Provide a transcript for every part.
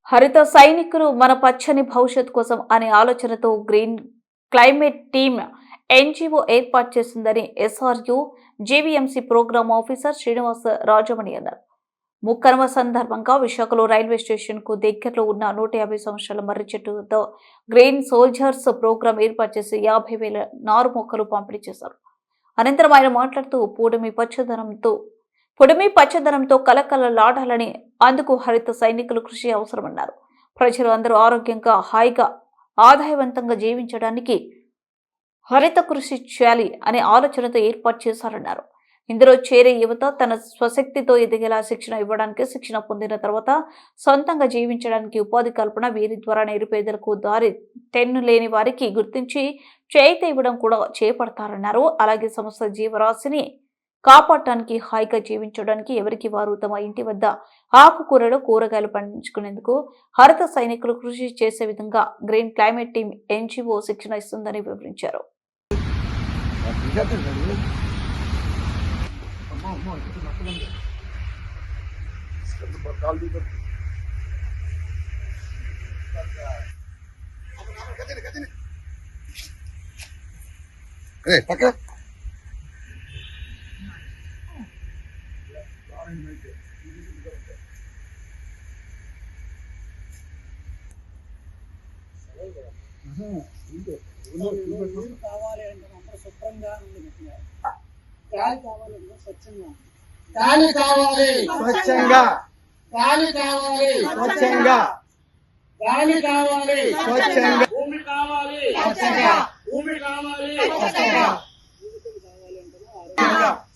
హరిత సైనికులు మన పచ్చని భవిష్యత్ కోసం అనే ఆలోచనతో గ్రీన్ క్లైమేట్ టీమ్ ఎన్జీఓ ఏర్పాటు చేసిందని SRU GVMC programme officer Srinivasa Rajamani అన్నారు. ముక్కనుమ సందర్భంగా విశాఖలో రైల్వే స్టేషన్ కు దగ్గరలో ఉన్న 150 సంవత్సరాల మర్రి చెట్టు వద్ద గ్రీన్ సోల్జర్స్ ప్రోగ్రాం ఏర్పాటు చేసి 50,000 నారు మొక్కలు పంపిణీ చేశారు. అనంతరం ఆయన మాట్లాడుతూ పొడిమి పచ్చదనంతో కలకలలాడాలని, అందుకు హరిత సైనికుల కృషి అవసరమన్నారు. ప్రజలు అందరూ ఆరోగ్యంగా, హాయిగా, ఆదాయవంతంగా జీవించడానికి హరిత కృషి చేయాలి అనే ఆలోచనతో ఏర్పాటు చేశారన్నారు. ఇందులో చేరే యువత తన స్వశక్తితో ఎదిగేలా శిక్షణ ఇవ్వడానికి, శిక్షణ పొందిన తర్వాత సొంతంగా జీవించడానికి ఉపాధి కల్పన, వీరి ద్వారా నిరుపేదలకు దారి తెన్ను లేని వారికి గుర్తించి చేయిత ఇవ్వడం కూడా చేపడతారన్నారు. అలాగే సమస్త జీవరాశిని కాపాడటానికి, హాయిగా జీవించడానికి ఎవరికి వారు తమ ఇంటి వద్ద ఆకుకూరలు, కూరగాయలు పండించుకునేందుకు హరిత సైనికులు కృషి చేసే విధంగా గ్రీన్ క్లైమేట్ టీమ్ ఎన్జీఓ శిక్షణ ఇస్తుందని వివరించారు. కావాలి అంటే మాత్రం శుభ్రంగా గాలి కావాలంటే స్వచ్ఛంగా, గాలి కావాలి స్వచ్ఛంగా, గాలి కావాలి స్వచ్ఛంగా, గాలి కావాలి స్వచ్ఛంగా, భూమి కావాలి స్వచ్ఛంగా, భూమి కావాలి స్వచ్ఛంగా,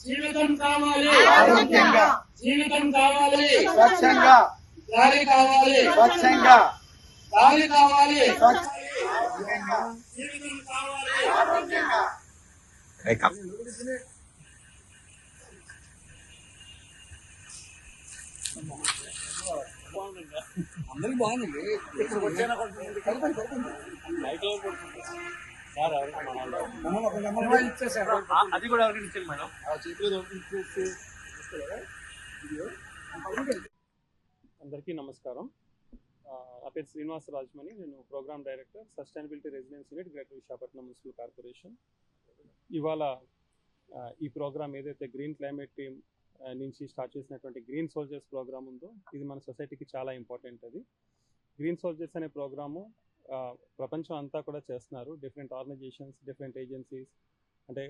జీవితం కావాలి ఆరోగ్యంగా, జీవితం కావాలి స్వచ్ఛంగా, గాలి కావాలి స్వచ్ఛంగా, గాలి కావాలి స్వచ్ఛంగా, జీవితం కావాలి ఆరోగ్యంగా. అందరికి బాగుంది. ఇప్పుడు వచ్చేనా అది కూడా ఎవరికి ఇచ్చాను మేడం, చేతిలో ఇచ్చేసి. అందరికీ నమస్కారం. నా పేరు శ్రీనివాస రాజమణి. నేను programme director, sustainability residence unit, greater Visakhapatnam municipal corporation. ఇవాళ ఈ ప్రోగ్రామ్ ఏదైతే గ్రీన్ క్లైమేట్ టీమ్ నుంచి స్టార్ట్ చేసినటువంటి గ్రీన్ సోల్జర్స్ ప్రోగ్రామ్ ఉందో, ఇది మన సొసైటీకి చాలా ఇంపార్టెంట్. అది గ్రీన్ సోల్జర్స్ అనే ప్రోగ్రాము ప్రపంచం అంతా కూడా చేస్తున్నారు. డిఫరెంట్ ఆర్గనైజేషన్స్, డిఫరెంట్ ఏజెన్సీస్, అంటే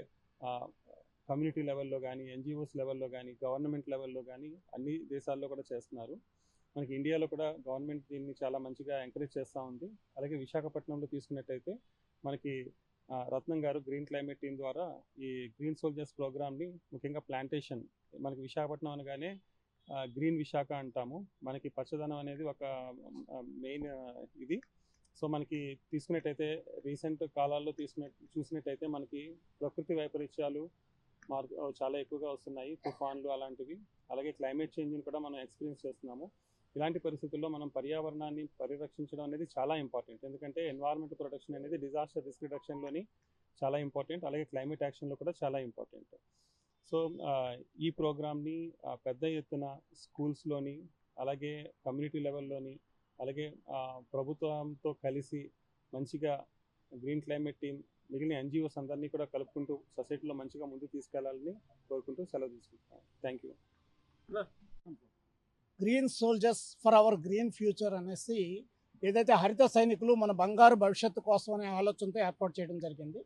కమ్యూనిటీ లెవెల్లో కానీ, ఎన్జిఓస్ లెవెల్లో కానీ, గవర్నమెంట్ లెవెల్లో కానీ అన్ని దేశాల్లో కూడా చేస్తున్నారు. మనకి ఇండియాలో కూడా గవర్నమెంట్ దీన్ని చాలా మంచిగా ఎంకరేజ్ చేస్తూ ఉంది. అలాగే విశాఖపట్నంలో తీసుకున్నట్టయితే మనకి రత్నం గారు గ్రీన్ క్లైమేట్ టీం ద్వారా ఈ గ్రీన్ సోల్జర్స్ ప్రోగ్రామ్ని, ముఖ్యంగా ప్లాంటేషన్, మనకి విశాఖపట్నం అనగానే గ్రీన్ విశాఖ అంటాము. మనకి పచ్చదనం అనేది ఒక మెయిన్ ఇది. సో మనకి తీసుకున్నట్టయితే రీసెంట్ కాలాల్లో చూసినట్టయితే మనకి ప్రకృతి వైపరీత్యాలు చాలా ఎక్కువగా వస్తున్నాయి, తుఫాన్లు అలాంటివి. అలాగే క్లైమేట్ చేంజ్ని కూడా మనం ఎక్స్పీరియన్స్ చేస్తున్నాము. ఇలాంటి పరిస్థితుల్లో మనం పర్యావరణాన్ని పరిరక్షించడం అనేది చాలా ఇంపార్టెంట్. ఎందుకంటే ఎన్వైరన్మెంట్ ప్రొటెక్షన్ అనేది డిజాస్టర్ రిస్క్ రిడక్షన్లోని చాలా ఇంపార్టెంట్, అలాగే క్లైమేట్ యాక్షన్లో కూడా చాలా ఇంపార్టెంట్. సో ఈ ప్రోగ్రామ్ని పెద్ద ఎత్తున స్కూల్స్లోని, అలాగే కమ్యూనిటీ లెవెల్లోని, అలాగే ప్రభుత్వంతో కలిసి మంచిగా గ్రీన్ క్లైమేట్ టీం మిగిలిన ఎన్జిఓస్ అందరినీ కూడా కలుపుకుంటూ సొసైటీలో మంచిగా ముందుకు తీసుకెళ్లాలని కోరుకుంటూ సెలవు తీసుకుంటాను. Thank you. Green soldiers for hour green future అనేసి ఏదైతే హరిత సైనికులు మన బంగారు భవిష్యత్తు కోసం అనే ఆలోచనతో ఏర్పాటు చేయడం జరిగింది.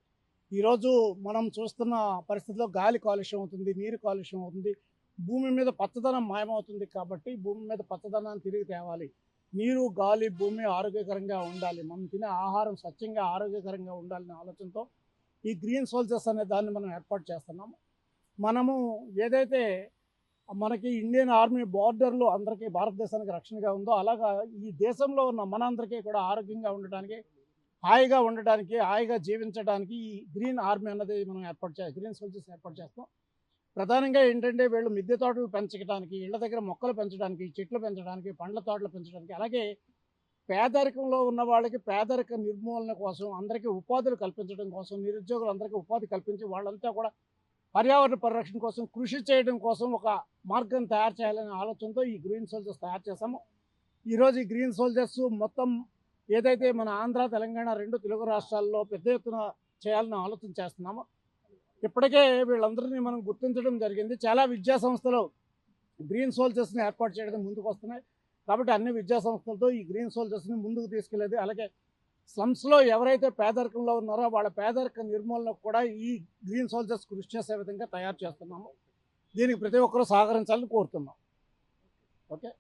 ఈరోజు మనం చూస్తున్న పరిస్థితిలో గాలి కాలుష్యం అవుతుంది, నీరు కాలుష్యం అవుతుంది, భూమి మీద పచ్చదనం మాయమవుతుంది. కాబట్టి భూమి మీద పచ్చదనాన్ని తిరిగి తేవాలి. నీరు, గాలి, భూమి ఆరోగ్యకరంగా ఉండాలి, మనం తినే ఆహారం స్వచ్ఛంగా ఆరోగ్యకరంగా ఉండాలనే ఆలోచనతో ఈ గ్రీన్ సోల్జర్స్ అనే దాన్ని మనం ఏర్పాటు చేస్తున్నాము. మనము ఏదైతే మనకి ఇండియన్ ఆర్మీ బార్డర్లో అందరికీ భారతదేశానికి రక్షణగా ఉందో, అలాగా ఈ దేశంలో ఉన్న మనందరికీ కూడా ఆరోగ్యంగా ఉండటానికి, హాయిగా ఉండటానికి, హాయిగా జీవించడానికి ఈ గ్రీన్ ఆర్మీ అన్నది మనం గ్రీన్ సోల్జర్స్ ఏర్పాటు చేస్తాం. ప్రధానంగా ఏంటంటే వీళ్ళు మిద్దె తోటలు పెంచడానికి, ఇళ్ల దగ్గర మొక్కలు పెంచడానికి, చెట్లు పెంచడానికి, పండ్ల తోటలు పెంచడానికి, అలాగే పేదరికంలో ఉన్న వాళ్ళకి పేదరిక నిర్మూలన కోసం, అందరికీ ఉపాధులు కల్పించడం కోసం, నిరుద్యోగులందరికీ ఉపాధి కల్పించి వాళ్ళంతా కూడా పర్యావరణ పరిరక్షణ కోసం కృషి చేయడం కోసం ఒక మార్గం తయారు చేయాలనే ఆలోచనతో ఈ గ్రీన్ సోల్జర్స్ తయారు చేసాము. ఈరోజు ఈ గ్రీన్ సోల్జర్స్ మొత్తం ఏదైతే మన ఆంధ్ర తెలంగాణ 2 తెలుగు రాష్ట్రాల్లో పెద్ద ఎత్తున చేయాలని ఆలోచన చేస్తున్నామో, ఇప్పటికే వీళ్ళందరినీ మనం గుర్తించడం జరిగింది. చాలా విద్యా సంస్థలు గ్రీన్ సోల్జర్స్ని ఏర్పాటు చేయడానికి ముందుకు వస్తున్నాయి. కాబట్టి అన్ని విద్యా సంస్థలతో ఈ గ్రీన్ సోల్జర్స్ని ముందుకు తీసుకెళ్లేది. అలాగే స్లమ్స్లో ఎవరైతే పేదరికంలో ఉన్నారో వాళ్ళ పేదరిక నిర్మూలనకు కూడా ఈ గ్రీన్ సోల్జర్స్ కృషి చేసే విధంగా తయారు చేస్తున్నాము. దీనికి ప్రతి ఒక్కరూ సహకరించాలని కోరుతున్నాం. ఓకే.